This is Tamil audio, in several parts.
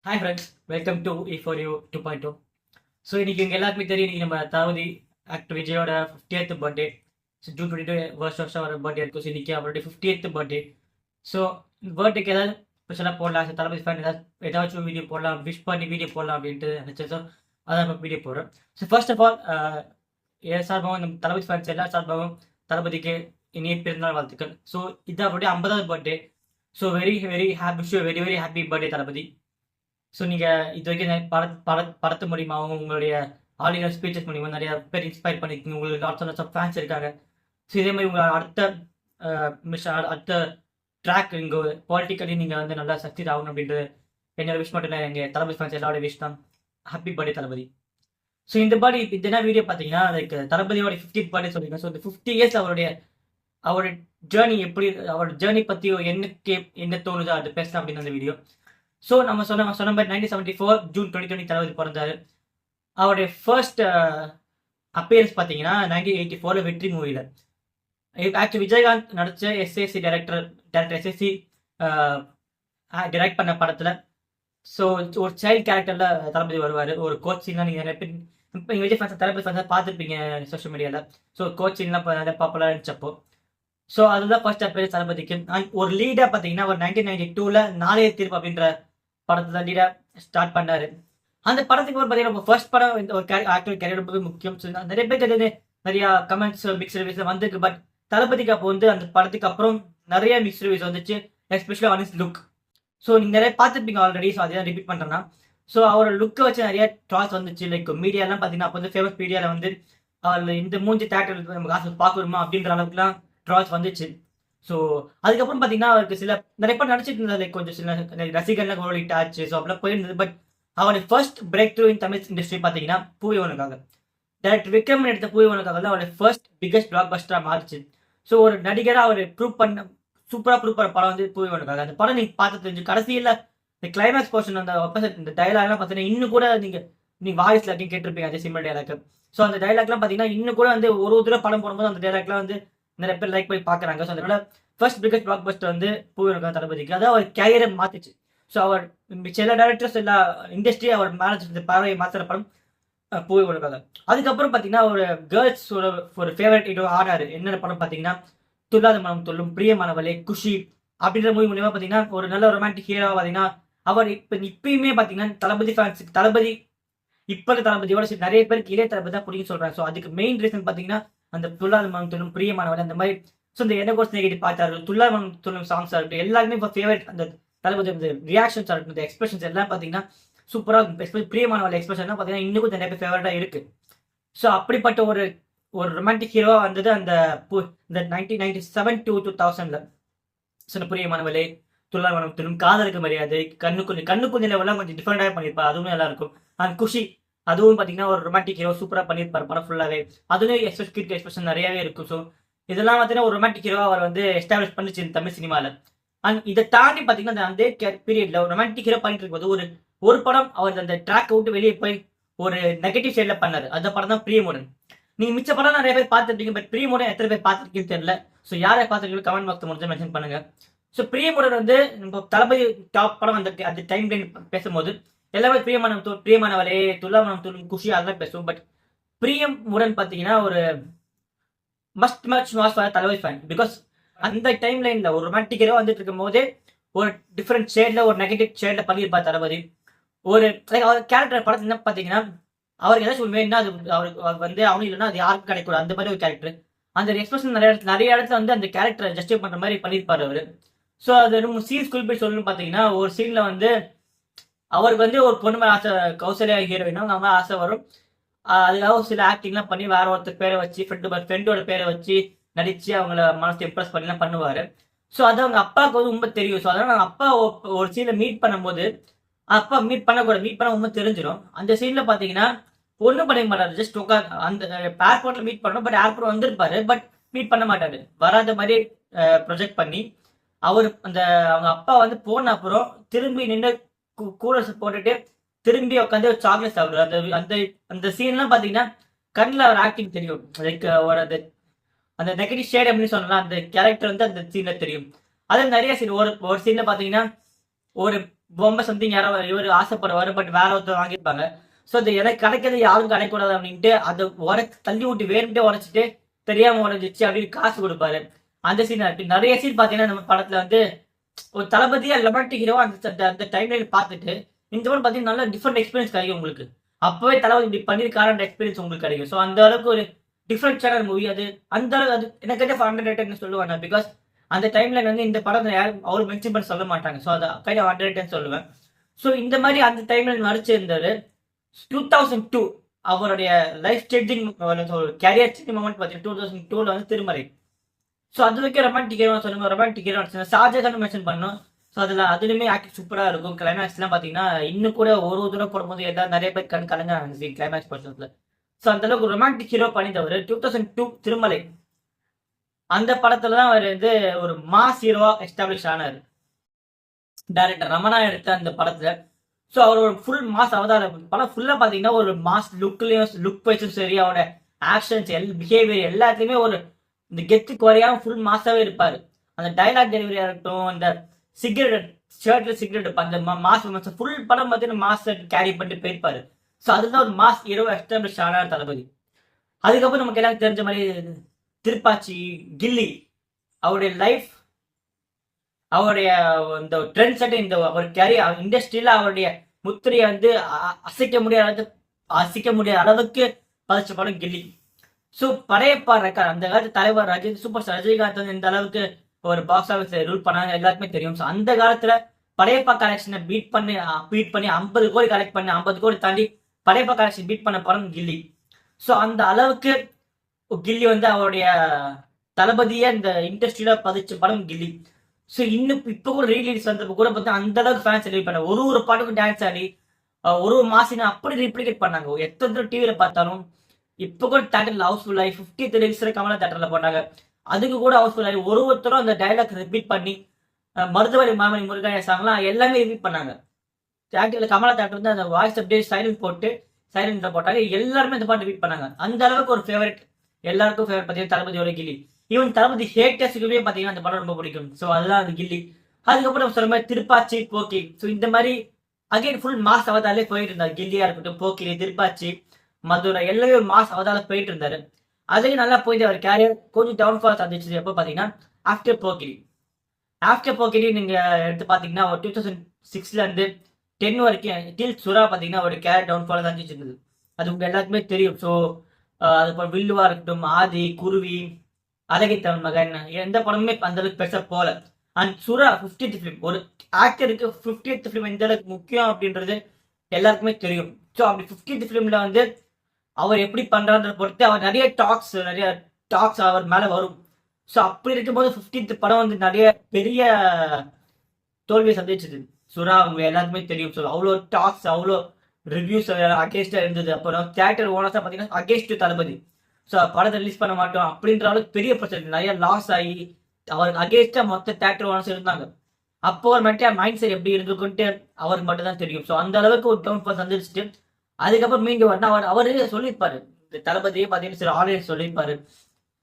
Hi friends, welcome to E for you 2.0. So இன்னைக்கு எங்கள் எல்லாருக்குமே தெரியும், இன்னைக்கு நம்ம தளபதி ஆக்டர் விஜயோட 50th பர்த்டே. ஸோ ஜூன் 22 வருஷம் ஒரு பர்த்டே இருக்கும். ஸோ இன்னைக்கு அவருடைய 50th பர்த்டே. ஸோ பர்த்டேக்கு ஏதாவது ஸ்பெஷலாக போடலாம், ஸோ தளபதி ஃபேன் ஏதாச்சும் வீடியோ போடலாம், விஷ் பண்ணி வீடியோ போடலாம் அப்படின்ட்டு நினச்சேன். ஸோ அதான் நம்ம வீடியோ போடுறோம். ஸோ ஃபர்ஸ்ட் ஆஃப் ஆல் என் சார்பாகவும் நம்ம தளபதி ஃபேன்ஸ் எல்லா சார்பாகவும் தளபதிக்கு இனிய பிறந்தநாள் வாழ்த்துக்கள். ஸோ இது அவருடைய 50வது birthday. So very very happy show, very very happy birthday Thalapathy. So நீங்கள் இது வரைக்கும் படத்து மூலியமாகவும் உங்களுடைய ஆடியோ ஸ்பீச்சஸ் மூலியமா நிறைய பேர் இன்ஸ்பயர் பண்ணியிருக்கீங்க. உங்களுக்கு அடுத்த ஃபேன்ஸ் இருக்காங்க. ஸோ இதே மாதிரி உங்கள் அடுத்த ட்ராக் இங்கே பாலிட்டிக்கலி நீங்கள் வந்து நல்லா சக்சஸ் ஆகணும் அப்படின்றது என்னோட விஷ் மட்டும் இல்லை, எங்கள் தளபதி ஃபேன்ஸ் எல்லாரோட விஷ் தான். Happy birthday Thalapathy. ஸோ இந்த என்ன வீடியோ பார்த்தீங்கன்னா, லைக் தளபதியோட 50th பர்த்டே சொல்லியிருக்கேன். ஸோ இந்த 50 இயர்ஸ் அவருடைய ஜேர்னி எப்படி, அவரோட ஜேர்னி பற்றி என்ன தோணுதோ அது பேசலாம் அப்படின்னு அந்த வீடியோ. ஸோ நம்ம சொன்ன மாதிரி 1974 ஜூன் 2020 தளபதி பிறந்தாரு. அவருடைய ஃபர்ஸ்ட் அப்பியரன்ஸ் பார்த்தீங்கன்னா 1984 வெற்றி மூவியில். ஆக்சுவலி விஜயகாந்த் நடித்த எஸ்எஸ்சி டைரக்டர் எஸ்எஸ்சி டைரக்ட் பண்ண படத்தில். ஸோ ஒரு சைல்டு கேரக்டரில் தளபதி வருவார். ஒரு கோச் சீன்லாம் நீங்கள் நிறைய பேர் இப்போ விஜய் ஃபேன்ஸ் தளபதி ஃபேன்ஸாக பார்த்துருப்பீங்க சோஷியல் மீடியாவில். ஸோ கோச் சீன்லாம் நிறைய பாப்புலராக இருந்துச்சப்போ. ஸோ அதுதான் ஃபர்ஸ்ட் அப்பியரன்ஸ் தளபதிக்கு. ஒரு லீடாக பார்த்தீங்கன்னா ஒரு 1992 நாளைய தீர்ப்பு அப்படின்ற படத்தை தான் லீடா ஸ்டார்ட் பண்ணாரு. அந்த படத்துக்கு பார்த்தீங்கன்னா ஃபர்ஸ்ட் படம் ஒரு ஆக்டர் கேரியர் ரொம்ப முக்கியம். நிறைய பேருக்கு நிறைய கமெண்ட்ஸ் மிக்ஸ் ரிவ்யூஸ் வந்திருக்கு. பட் தளபதிக்கு அப்போ வந்து அந்த படத்துக்கு அப்புறம் நிறைய மிக்ஸ் ரிவ்யூஸ் வந்துச்சு, especially on is look. So நீங்கள் நிறைய பார்த்துருப்பீங்க ஆல்ரெடி. ஸோ அதை ரிப்பீட் பண்ணுறேன்னா, ஸோ அவரோட லுக்கை வச்சு நிறைய ட்ரால்ஸ் வந்துச்சு. லைக் மீடியாலாம் பார்த்தீங்கன்னா அப்போ வந்து ஃபேமஸ் மீடியாவில் வந்து அவர் இந்த மூஞ்சி தேட்டர் நம்ம காசு பார்க்கணுமா அப்படின்ற அளவுக்குலாம் ட்ரால்ஸ் வந்துச்சு. ஸோ அதுக்கப்புறம் பார்த்தீங்கன்னா அவருக்கு சில நிறைய பேர் நடிச்சிட்டு இருந்தது, கொஞ்சம் சில ரசிகர்லாம் ஓடிட்டு ஆச்சு. ஸோ அப்படிலாம் போயிருந்தது. பட் அவருடைய ஃபர்ஸ்ட் பிரேக் த்ரூ இன் தமிழ் இண்டஸ்ட்ரி பார்த்தீங்கன்னா பூயவனுக்காக. டைரக்டர் விக்ரம் எடுத்த பூயவனுக்காக தான் அவருடைய ஃபர்ஸ்ட் பிகஸ்ட் பிளாக் பஸ்டராக மாறிச்சு. ஸோ ஒரு நடிகராக அவர் சூப்பராக ப்ரூவ் பண்ண படம் வந்து பூயவனுக்காக. அந்த படம் நீங்கள் பார்த்து தெரிஞ்சு கடைசியில் இந்த கிளைமேக்ஸ் போர்ஷன் அந்த இந்த டைலாக்லாம் பார்த்தீங்கன்னா இன்னும் கூட நீங்கள் வாய்ஸ்ல அப்படின்னு கேட்டிருப்பீங்க, அதே சிம்பிள் டைலாக். ஸோ அந்த டைலாக்லாம் பார்த்தீங்கன்னா இன்னும் கூட வந்து ஒரு தடவை படம் போடும்போது அந்த டைலாக்லாம் வந்து நிறைய பேர் லைக் பண்ணி பார்க்குறாங்க. ஸோ அதனால ஃபர்ஸ்ட் பிகஸ்ட் பிளாக் பஸ்டர் வந்து பூவினுக்காக தளபதிக்கு. அதாவது அவர் கேரியரை மாற்றிச்சு. ஸோ அவர் சில டேரக்டர்ஸ் எல்லா இண்டஸ்ட்ரி அவர் மேனேஜ் பார்வையை மாற்றுற படம் பூவினுக்காக. அதுக்கப்புறம் பார்த்தீங்கன்னா ஒரு கேர்ள்ஸ் ஒரு ஃபேவரட் ஹீரோ ஆனார். என்னென்ன படம் பார்த்தீங்கன்னா துல்லாத மனம் துள்ளும், பிரியமானவளே, குஷி அப்படின்ற மூவி மூலியமா பார்த்தீங்கன்னா ஒரு நல்ல ரொமான்டிக் ஹீரோவாக பார்த்தீங்கன்னா அவர் இப்பயுமே பார்த்தீங்கன்னா தளபதி ஃபேன்ஸுக்கு தளபதி இப்போ தளபதியோட நிறைய பேருக்கு இளைய தளபதி தான் பிடிக்கும் சொல்றாங்க. ஸோ அதுக்கு மெயின் ரீசன் பார்த்தீங்கன்னா அந்த துல்லாத மனம் துள்ளும், பிரியமானவளே அந்த மாதிரி. ஸோ இந்த என்ன கோர்ஸ் நெகட்டிவ் பார்த்தாரு, துல்லாத மனம் துள்ளும் சாங்ஸாக இருக்கட்டும், எல்லாருமே இப்போ ஃபேவரட். அந்த தளபதி அந்த ரியாக்ஷன்ஸாக இருக்கட்டும், இந்த எக்ஸ்பிரஷன்ஸ் எல்லாம் பார்த்தீங்கன்னா சூப்பராக இருக்கும். எஸ்பெஷலி பிரியமானவளே எக்ஸ்பிரஷன்லாம் பார்த்தீங்கன்னா இன்னும் கொஞ்சம் நிறைய பேர் ஃபேவரட்டாக இருக்கு. ஸோ அப்படிப்பட்ட ஒரு ரொமான்டிக் ஹீரோவாக வந்தது அந்த இந்த 1997 to 2000. ஸோ பிரியமானவளே, துல்லாத மனம் துள்ளும், காதலுக்கு மரியாதை, கண்ணுக்குஞ்சு லெவலாம் கொஞ்சம் டிஃப்ரெண்டாக பண்ணியிருப்பா, அதுவும் நல்லா இருக்கும். அண்ட் குஷி அதுவும் பார்த்தீங்கன்னா ஒரு ரொமான்டிக் ஹீரோ சூப்பராக பண்ணியிருப்பார் படம் ஃபுல்லாகவே. அதுலேயும் எக்ஸ்பிரஷன் நிறையவே இருக்கும். ஸோ இதெல்லாம் பார்த்தீங்கன்னா ஒரு ரொமான்டிக் ஹீரோ அவர் வந்து எஸ்டாப்ளிஷ் பண்ணிச்சு தமிழ் சினிமாவில். அண்ட் இதை தாண்டி பார்த்தீங்கன்னா அந்த பீரியட்ல ஒரு ரொமான்டிக் ஹீரோ பண்ணிட்டு இருக்கும்போது ஒரு படம் அவர் அந்த ட்ராக் விட்டு வெளியே போய் ஒரு நெகட்டிவ் சைட்ல பண்ணாரு. அந்த படம் தான் பிரியமுடன். நீங்க மிச்ச படம் நிறைய பேர் பார்த்துருப்பீங்க, பட் பிரியமுடன் எத்தனை பேர் பார்த்துருக்கீங்கன்னு தெரியல. ஸோ யாரை பார்த்துருக்கீங்க கமெண்ட் பாக்ஸ் முடிஞ்சா மென்ஷன் பண்ணுங்க. ஸோ பிரியமுடன் வந்து நம்ம தளபதி டாப் படம் அந்த டைம் லைன் பேசும்போது எல்லாமே பிரியமானவளே, துல்லாமனம் துள்ளும், குஷி அதெல்லாம் பேசுவோம். பட் பிரியமுடன் பார்த்தீங்கன்னா ஒரு must was for Thalapathy fan. Because அந்த டைம் லைன்ல ஒரு ரொமான்டிக் ஹீரோ வந்துட்டு இருக்கும் போதே ஒரு டிஃப்ரெண்ட் ஷேட்ல ஒரு நெகட்டிவ் ஷேட்ல பண்ணியிருப்பார் தளபதி. ஒரு அவர் கேரக்டர் படத்துல என்ன பார்த்தீங்கன்னா அவருக்கு ஏதாச்சும் வேணும்னா அது அவருக்கு வந்து அவனும் இல்லைன்னா அது யாருக்கும் கிடைக்கூடாது, அந்த மாதிரி ஒரு கேரக்டர். அந்த எக்ஸ்பிரஷன் நிறைய இடத்துல வந்து அந்த கேரக்டரை ஜஸ்டிஃபை பண்ற மாதிரி பண்ணியிருப்பாரு அவரு. ஸோ அது நம்ம சீன்ஸ் குறிப்பிட்டு சொல்லணும்னு பார்த்தீங்கன்னா ஒரு சீன்ல வந்து அவருக்கு வந்து ஒரு பொண்ணு மேலே ஆசை, கௌசல்யா ஹீரோயினா அவங்க மேலே ஆசை வரும். அதுக்காக சில ஆக்டிங்லாம் பண்ணி வேற ஒருத்தர் பேரை வச்சு ஃப்ரெண்டோட பேரை வச்சு நடிச்சு அவங்கள மனசை இம்ப்ரெஸ் பண்ணிலாம் பண்ணுவாரு. ஸோ அது அவங்க அப்பாவுக்கு வந்து ரொம்ப தெரியும். ஸோ அதனால அவங்க அப்பா ஒரு சீன்ல மீட் பண்ணும்போது அப்பா மீட் பண்ண உண்மை தெரிஞ்சிடும். அந்த சீன்ல பாத்தீங்கன்னா ஒன்றும் பண்ண மாட்டாரு, ஜஸ்ட் உட்கார் அந்த ஏர்போர்ட்ல மீட் பண்ணணும். பட் ஏர்போர்ட் வந்திருப்பாரு, பட் மீட் பண்ண மாட்டாரு. வராத மாதிரி ப்ரொஜெக்ட் பண்ணி அவர் அவங்க அப்பா வந்து போன அப்புறம் திரும்பி நின்று கூலர்ஸ் போட்டுட்டு திரும்பி உட்காந்து ஒரு சாக்லேட் சாப்பிடுவார். அந்த அந்த சீன்லாம் பாத்தீங்கன்னா கண்ணில் அவர் ஆக்டிங் தெரியும். லைக் அந்த நெகட்டிவ் ஷேட் அப்படின்னு சொல்லலாம், அந்த கேரக்டர் வந்து அந்த சீன்ல தெரியும். அது நிறைய சீன் ஒரு சீன்ல பாத்தீங்கன்னா ஒரு பொம்மை சம்திங் யாரோ இவர் ஆசைப்படுவாரு, பட் வேற ஒருத்தர் வாங்கியிருப்பாங்க. ஸோ அது எனக்கு கிடைக்கிறது யாரும் கிடைக்கூடாது அப்படின்ட்டு அதை தள்ளி விட்டு வேணும்ட்டே உடைச்சிட்டு தெரியாம உடைஞ்சிச்சு அப்படின்னு காசு கொடுப்பாரு. அந்த சீன் இருக்கு. நிறைய சீன் பார்த்தீங்கன்னா நம்ம படத்துல வந்து ஒரு தளபதியா ரொமான்டிக் ஹீரோ அந்த டைம்ல பார்த்துட்டு இந்த படம் பார்த்தீங்கன்னா நல்ல டிஃப்ரெண்ட் எக்ஸ்பீரியன்ஸ் கிடைக்கும் உங்களுக்கு. அப்பவே தளபதி இப்படி பண்ணியிருக்காருன்ற எக்ஸ்பீரியன்ஸ் உங்களுக்கு கிடைக்கும். ஸோ அந்த அளவுக்கு ஒரு டிஃப்ரெண்ட் சேனல் மூவி அது. அந்த அளவுக்கு அது எனக்கு அண்டர் ரேட்டட்னு சொல்லுவாங்க. பிகாஸ் அந்த டைம்ல வந்து இந்த படத்தை யாரும் அவரு மென்ஷன் பண்ணி சொல்ல மாட்டாங்க. ஸோ அதை கைண்ட் ஆஃப் அண்டர் ரேட்டட்னு சொல்லுவேன். ஸோ இந்த மாதிரி அந்த டைம்ல நடிச்சிருந்தாரு. 2002 அவருடைய life changing career changing moment பார்த்தீங்கன்னா 2002ல வந்து திருமறை. ஸோ அது வரைக்கும் ரொமான்டிக் ஹீரோ சொல்லுங்க, ரொமான்டிக் ஹீரோ ஷாஜகான் மென்ஷன் பண்ணோம். ஸோ அதுலயுமே ஆக்டிங் சூப்பரா இருக்கும். கிளைமேக்ஸ்லாம் பார்த்தீங்கன்னா இன்னும் கூட ஒரு தூரம் போடும்போது எல்லாரும் நிறைய பேர் கலங்க கிளைமேக்ஸ் பர்சன்ஸ்ல. ஸோ அந்த அளவுக்கு ரொமான்டிக் ஹீரோ பண்ணிட்டவர் 2002 திருமலை. அந்த படத்துல தான் அவர் வந்து ஒரு மாஸ் ஹீரோவா எஸ்டாப்ளிஷ் ஆனார். டைரக்டர் ரமணா எடுத்த அந்த படத்துல. ஸோ அவர் ஒரு ஃபுல் மாஸ் அவதாரம். படம் ஃபுல்லா பாத்தீங்கன்னா ஒரு மாஸ் லுக் வைஸும் சரி, அவரோட ஆக்ஷன்ஸ் பிஹேவியர் எல்லாத்துலயுமே ஒரு இந்த கெத்து குறையாம ஃபுல் மாஸாவே இருப்பாரு. அந்த டைலாக் டெலிவரியா இருக்கட்டும், அந்த சிகரெட் ஷர்ட்ல சிகரெட் அந்த மாஸ் ஃபுல் படம் பார்த்தீங்கன்னா மாஸ் கேரி பண்ணிட்டு போயிருப்பாரு. ஸோ அதுதான் ஒரு மாஸ் ஹீரோ எஸ்டாப்ளிஷ் ஆனார் தளபதி. அதுக்கப்புறம் நமக்கு எல்லாம் தெரிஞ்ச மாதிரி திருப்பாச்சி, கில்லி, அவருடைய லைஃப், அவருடைய இந்த ட்ரெண்ட் செட், இந்த ஒரு கேரியர் இண்டஸ்ட்ரியில அவருடைய முத்திரையை வந்து அசைக்க முடியாத அளவுக்கு பதிச்ச படம் கில்லி. ஸோ படையப்பா ரெக்கார்ட் அந்த காலத்து தலைவர் சூப்பர் ஸ்டார் ரஜினிகாந்த் வந்து இந்த அளவுக்கு ஒரு பாக்ஸ் ஆஃபீஸ்ல ரூல் பண்ணாங்க எல்லாருக்குமே தெரியும். ஸோ அந்த காலத்துல படையப்பா கலெக்ஷனை பீட் பண்ணி 50 கோடி கலெக்ட் பண்ணி 50 கோடி தாண்டி படையப்பா கலெக்ஷன் பீட் பண்ண படம் கில்லி. ஸோ அந்த அளவுக்கு கில்லி வந்து அவருடைய தளபதியை இந்த இண்டஸ்ட்ரியில பதிச்ச படம் கில்லி. ஸோ இன்னும் இப்போ கூட ரீலீஸ் வந்தப்போ கூட பார்த்தா அந்த அளவுக்கு ஃபேன்ஸ் செலிப்ரேட் பண்ண ஒரு பாட்டுக்கும் டான்ஸ் ஆடி ஒரு மாசினா அப்படி ரீப்ளிகேட் பண்ணாங்க. எத்தனை டிவியில பார்த்தாலும் இப்போ கூட தேட்டர்ல ஹவுஸ்ஃபுல் ஆகி 50th ரிலீஸ்ல கமலா தேட்டர்ல போட்டாங்க. அதுக்கு கூட ஹவுஸ்ஃபுல் ஆகி ஒருத்தரும் அந்த டைலாக் ரிப்பீட் பண்ணி மருதவரி மாமணி முருகாய சாங்லாம் எல்லாமே ரிப்பீட் பண்ணாங்க. தேட்டர்ல கமலா தேட்டர் வந்து அந்த வாய்ஸ் அப்படியே சைலண்ட் போட்டாங்க. எல்லாருமே இந்த பாட்டு ரிப்பீட் பண்ணாங்க. அந்த அளவுக்கு ஒரு ஃபேவரட், எல்லாருக்கும் ஃபேவரட் பார்த்தீங்கன்னா தளபதியோட கில்லி. ஈவன் தளபதி ஹேட்டர்ஸுக்குமே பார்த்தீங்கன்னா அந்த படம் ரொம்ப பிடிக்கும். ஸோ அதுதான் அது கில்லி. அதுக்கப்புறம் சொல்ற மாதிரி திருப்பாச்சி, போக்கி. ஸோ இந்த மாதிரி அகைன் ஃபுல் மாஸ் அவதாலே போயிட்டு இருந்தார். கில்லியா இருக்கட்டும், போக்கிலி, திருப்பாச்சி, மதுரை எல்லாமே ஒரு மாஸ் அவதால போயிட்டு இருந்தாரு. அதுலேயும் நல்லா போயிட்டு அவர் கேரியர் கொஞ்சம் டவுன்ஃபால் சந்திச்சது எப்போ பார்த்தீங்கன்னா ஆஃப்டர் போக்கிலி நீங்க எடுத்து பார்த்தீங்கன்னா ஒரு 2006ல இருந்து 10 வரைக்கும் டில் சுறா பார்த்தீங்கன்னா ஒரு கேரியர் டவுன்ஃபால் சந்திச்சு இருந்தது. அது உங்க எல்லாருக்குமே தெரியும். ஸோ அதுக்கப்புறம் வில்லுவா இருக்கட்டும், ஆதி, குருவி, அழகை தமிழ் மகன், எந்த படமுமே அந்த அளவுக்கு பெருசா போல. அண்ட் சுறா 50th ஃபிலிம், ஒரு ஆக்டருக்கு 50th ஃபிலிம் எந்த அளவுக்கு முக்கியம் அப்படின்றது எல்லாருக்குமே தெரியும். ஸோ அப்படி 50th ஃபிலிம்ல வந்து அவர் எப்படி பண்றான்றத பொறுத்து அவர் நிறைய டாக்ஸ் அவர் மேல வரும். ஸோ அப்படி இருக்கும்போது 50th படம் வந்து நிறைய பெரிய தோல்வியை சந்திச்சது. சுறா அவங்க எல்லாருக்குமே தெரியும். ஸோ அவ்வளோ டாக்ஸ், அவ்வளோ ரிவ்யூஸ் அகேன்ஸ்டா இருந்தது. அப்புறம் தியேட்டர் ஓனர்ஸா பார்த்தீங்கன்னா அகேன்ஸ்ட் தளபதி. ஸோ படத்தை ரிலீஸ் பண்ண மாட்டோம் அப்படின்ற அளவுக்கு பெரிய பிரச்சனை, நிறைய லாஸ் ஆகி அவருக்கு அகேன்ஸ்டா மொத்த தேட்டர் ஓனர்ஸ் இருந்தாங்க. அப்போ ஒரு மென்டல் மைண்ட் செட் எப்படி இருந்துக்குன்ட்டு அவருக்கு மட்டும் தான் தெரியும். ஸோ அந்த அளவுக்கு ஒரு டவுன் ஃபால் சந்திச்சுட்டு அதுக்கப்புறம் மீண்டும் வரணும். அவரு சொல்லியிருப்பாரு, தளபதியே பார்த்தீங்கன்னா சில ஆடியன்ஸ் சொல்லியிருப்பாரு,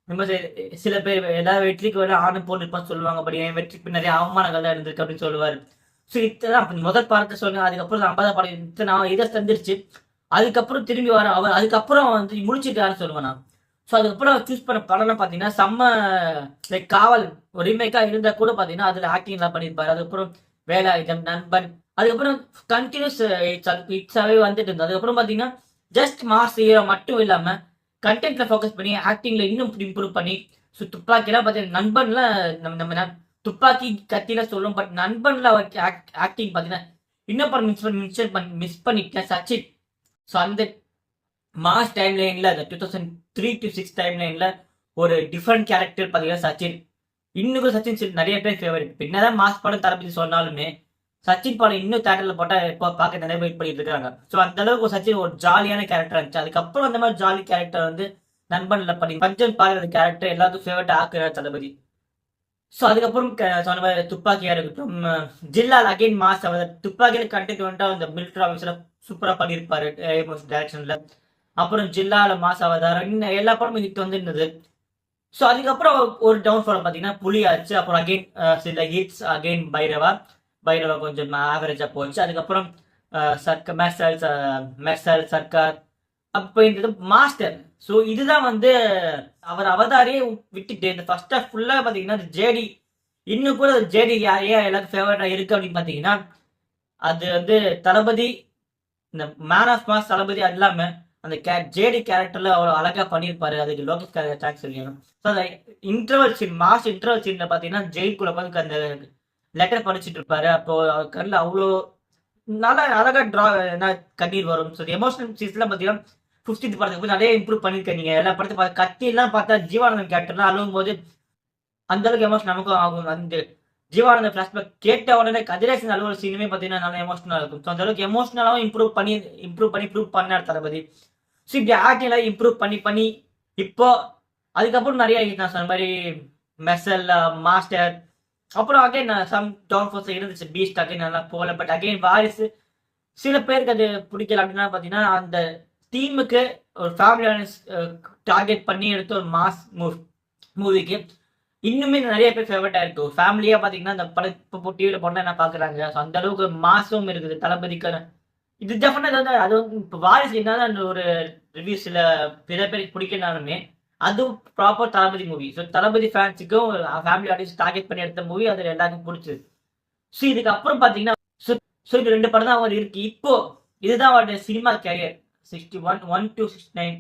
நம்ம சில பேர் எல்லா வெற்றிக்கு வேணா ஆணும் போட்டிருப்பான்னு சொல்லுவாங்க. பட் என் வெற்றிக்கு நிறைய அவமானங்கள் தான் இருந்திருக்கு அப்படின்னு சொல்லுவாரு. ஸோ இத்தனை முதல் படத்தை சொன்னேன். அதுக்கப்புறம் 50 படம் இத்தனை இதை தந்துருச்சு. அதுக்கப்புறம் திரும்பி வர அவர் அதுக்கப்புறம் வந்து முடிச்சுட்டாருன்னு சொல்லுவேன் நான். ஸோ அதுக்கப்புறம் சூஸ் பண்ண படம்லாம் பார்த்தீங்கன்னா செம்ம லைக் காவல் ஒரு ரீமேக்கா இருந்தா கூட பார்த்தீங்கன்னா அதுல ஆக்டிங் எல்லாம் பண்ணியிருப்பாரு. அதுக்கப்புறம் வேலாயுதம், நண்பன், அதுக்கப்புறம் கண்டினியூஸ் இட்ஸாவே வந்துட்டு இருந்தது. அதுக்கப்புறம் பார்த்தீங்கன்னா ஜஸ்ட் மாஸ் ஹீரோ மட்டும் இல்லாம கண்டென்ட்ல ஃபோக்கஸ் பண்ணி ஆக்டிங்ல இன்னும் இம்ப்ரூவ் பண்ணி. ஸோ துப்பாக்கிலாம் பார்த்தீங்கன்னா நண்பன்லாம் நம்ம துப்பாக்கி கத்தில சொல்லும். பட் நண்பன்ல அவர் ஆக்டிங் பார்த்தீங்கன்னா இன்னும் படம் மிஸ் பண்ணிட்டேன் சச்சின். ஸோ அந்த மாஸ் டைம் லைன்ல அந்த 2003 to 6 டைம் லைன்ல ஒரு டிஃப்ரெண்ட் கேரக்டர் பார்த்தீங்கன்னா சச்சின். இன்னும் சச்சின் நிறைய பேர் ஃபேவரட். என்னதான் மாஸ் படம் தளபதி சொன்னாலுமே சச்சின் படம் இன்னும் தேட்டர்ல போட்டா இப்போ பார்க்க நிறைய பேர் பண்ணிட்டு இருக்காங்க. ஸோ அந்த அளவுக்கு சச்சின் ஒரு ஜாலியான கேரக்டர் இருந்துச்சு. அதுக்கப்புறம் அந்த மாதிரி ஜாலி கேரக்டர் வந்து நண்பன்ல பண்ணி பஞ்சன் பாக்குற கேரக்டர் எல்லாத்துக்கும் ஃபேவரட் ஆக்குறார் தளபதி. ஸோ அதுக்கப்புறம் சொன்ன மாதிரி துப்பாக்கியா இருக்கட்டும், ஜில்லால் அகைன் மாஸ் துப்பாக்கியில கண்டென்ட் வந்துட்டு அந்த மிலிட்டரி ஆஃபீஸர்ல சூப்பரா பண்ணியிருப்பாரு டைரக்ஷன்ல. அப்புறம் ஜில்லால மாஸ் அவதாரம், இன்னும் எல்லா படமும் ஹிட் வந்து இருந்தது. ஸோ அதுக்கப்புறம் ஒரு டவுன் ஃபால் பார்த்தீங்கன்னா புலி ஆச்சு. அப்புறம் அகைன் சில ஹிட்ஸ், அகைன் பைரவா, பைரவா கொஞ்சம் ஆவரேஜா போச்சு. அதுக்கப்புறம் மெர்சல், சர்க்கார், அப்போ இந்த மாஸ்டர். ஸோ இதுதான் வந்து அவர் அவதாரியே விட்டுட்டு இந்த ஃபர்ஸ்ட் ஹாஃப் ஃபுல்லா பாத்தீங்கன்னா ஜேடி, இன்னும் கூட ஜேடி ஏன் எல்லாருக்கும் ஃபேவரட்டா இருக்கு அப்படின்னு பாத்தீங்கன்னா, அது வந்து தளபதி, இந்த மேன் ஆஃப் மாஸ் தளபதி அது இல்லாம அந்த ஜேடி கேரக்டர்ல அவ்வளவு அழகா பண்ணியிருப்பாரு. அதுக்கு லோகேஷ் தேங்க்ஸ் சொல்லணும். ஸோ அந்த இன்டர்வல் சீன், மாஸ் இன்டர்வல் சீன்ல பாத்தீங்கன்னா ஜெயிலுக்குள்ள உட்காந்து அந்த லெட்டர் படிச்சுட்டு இருப்பாரு. அப்போ அவர் கண்ணில் அவ்வளோ நல்லா அழகா கண்ணீர் வரும். ஸோ எமோஷனல் சீன்ஸ்லாம் பாத்தீங்கன்னா 50th படத்துக்கு போய் நிறைய இம்ப்ரூவ் பண்ணிருக்கேன். நீங்க எல்லா படத்தையும் கத்தி எல்லாம் பார்த்தா ஜீவானந்தன் கேரக்டர்லாம் அழுவும் போது அந்த அளவுக்கு எமோஷன் நமக்கும் ஆகும். அந்த ஜீவானந்த பிளாஷ்பேக் கேட்ட உடனே கதிரேசன் அலுவலக சீனுமே பார்த்தீங்கன்னா நல்லா எமோஷனலா இருக்கும். ஸோ அந்த அளவுக்கு எமோஷனலாகவும் இம்ப்ரூவ் பண்ணி ப்ரூவ் பண்ணார் தளபதி. ஸோ இப்படி ஆக்டிங்லாம் இம்ப்ரூவ் பண்ணி இப்போ அதுக்கப்புறம் நிறைய நான் சொன்ன மாதிரி மெசல், மாஸ்டர், அப்புறம் அகைன் சம் டவுன் ஃபோர்ஸ் இருந்துச்சு. பீஸ்ட் அகைன் நல்லா போகல. பட் அகைன் வாரிசு சில பேருக்கு அது பிடிக்கல. அப்படின்னா பார்த்தீங்கன்னா அந்த தீமுக்கு ஒரு ஃபேமிலியான டார்கெட் பண்ணி எடுத்த ஒரு மாஸ் மூவிக்கு இன்னுமே நிறைய பேர் ஃபேவரட்டா இருக்கு. ஃபேமிலியா பாத்தீங்கன்னா அந்த படம் இப்போ டிவியில போனா என்ன பாக்குறாங்க. அந்த அளவுக்கு மாசம் இருக்குது தளபதிக்கான. இது டெஃபினட்டா வந்து அது வந்து இப்போ வாரிசு என்னதான் அந்த ஒரு ரிவ்யூ சில பேருக்கு பிடிக்கனாலுமே அது ப்ராப்பர் தளபதி மூவி. ஸோ தளபதி ஃபேன்ஸுக்கும் ஃபேமிலி ஆடியன்ஸ் டார்கெட் பண்ணி எடுத்த மூவி அது எல்லாருக்கும் பிடிச்சது. ஸோ இதுக்கு அப்புறம் பாத்தீங்கன்னா ஸோ இது 2 படம் தான் அவர் இருக்கு. இப்போ இதுதான் அவருடைய சினிமா கேரியர். 61 1 to 69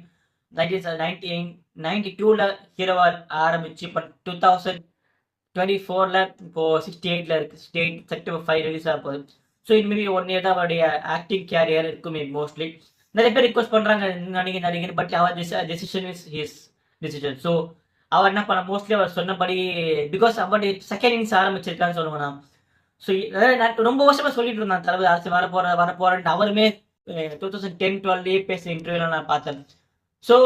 1992ல ஹீரோவா ஆரம்பிச்சு இப்போ 2024ல இப்போ 68ல இருக்கு. 68 செப்டம்பர் 5 ரிலீஸ் ஆக போகுது. ஸோ இனிமே 1 இயர் தான் அவருடைய ஆக்டிங் கேரியர் இருக்குமே மோஸ்ட்லி. நிறைய பேர் ரிக்வஸ்ட் பண்றாங்க நடிகர், பட் அவர் decision is his decision. So அவர் என்ன பண்ண மோஸ்ட்லி அவர் சொன்னபடி பிகாஸ் அவருடைய செகண்ட் இன்னிங்ஸ் ஆரம்பிச்சிருக்கான்னு சொல்லுவேன். ஸோ நான் ரொம்ப வருஷமா சொல்லிட்டு இருந்தான் தளபதி அரசு வரப்போறேன்ட்டு. அவருமே 2010-12 பேசுற இன்டர்வியூல நான் பார்த்தேன். ஸோ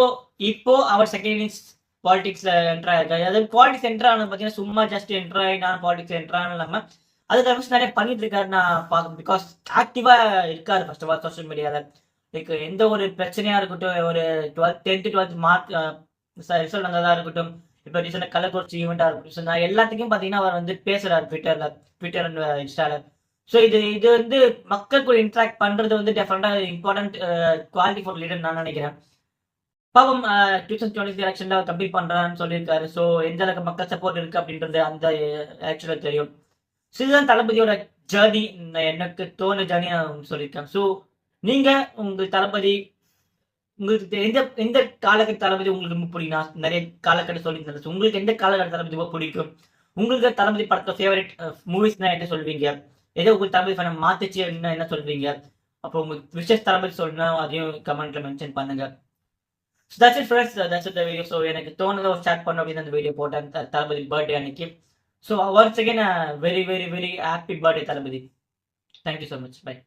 இப்போ அவர் செகண்ட் இன்னிங்ஸ் பாலிடிக்ஸ்ல என்டர் ஆயிருக்காரு. அதாவது பாலிடிக்ஸ் என்டர் ஆனது பார்த்தீங்கன்னா சும்மா ஜஸ்ட் என்டர் ஆகி நான் பாலிடிக்ஸ் என்டர் ஆனது இல்லாமல் அதுக்கு நிறைய பண்ணிட்டு இருக்காரு நான் பார்க்க. பிகாஸ் ஆக்டிவா இருக்காரு ஃபர்ஸ்ட் ஆஃப் ஆல் சோஷியல் மீடியால. லைக் எந்த ஒரு பிரச்சனையா இருக்கட்டும், ஒரு 10th-12th மார்க் ரிசல்ட் வந்ததா இருக்கட்டும், இப்போ ரீசெண்டாக கள்ளக்குறிச்சி ஈவெண்டா இருக்கட்டும், நான் எல்லாத்துக்கும் பார்த்தீங்கன்னா அவர் வந்து பேசுறாரு ட்விட்டர் அண்ட் இன்ஸ்டால. ஸோ இது வந்து மக்கள் கூட இன்ட்ராக்ட் பண்றது வந்து டெஃபினட்டா இம்பார்ட்டன்ட் குவாலிட்டி ஃபார் லீடர் நான் நினைக்கிறேன். பாவம் 2020 எலெக்ஷன்ல கம்ப்ளீட் பண்றான்னு சொல்லியிருக்காரு. ஸோ எந்த அளவுக்கு மக்கள் சப்போர்ட் இருக்கு அப்படின்றது அந்த எலெக்ஷன்ல தெரியும். ஸோ இதுதான் தளபதியோட ஜேர்னி, எனக்கு தோணு ஜேர்னி நான் சொல்லியிருக்கேன். ஸோ நீங்க உங்க தளபதி உங்களுக்கு எந்த காலகட்ட தளபதி உங்களுக்கு ரொம்ப பிடிக்கும்? நான் நிறைய காலகட்டம் சொல்லியிருந்தேன். உங்களுக்கு எந்த காலகட்ட தளபதி ரொம்ப பிடிக்கும்? உங்களுக்கு தளபதி படத்தை ஃபேவரட் மூவிஸ்னா என்ன சொல்வீங்க? ஏதோ உங்களுக்கு தளபதி ஃபேனை மாத்துச்சு என்ன சொல்வீங்க? அப்போ உங்களுக்கு விஷஸ் தளபதி சொல்லணும், அதையும் கமெண்ட்ல மென்ஷன் பண்ணுங்க. So that's it friends, that's it the video. So எனக்கு தோணுத ஒரு ஸ்டார்ட் பண்ண அப்படின்னு அந்த வீடியோ போட்டேன் தளபதி பர்த்டே அன்னைக்கு. So once again very very very happy birthday Thalapathy. Thank you so much. Bye.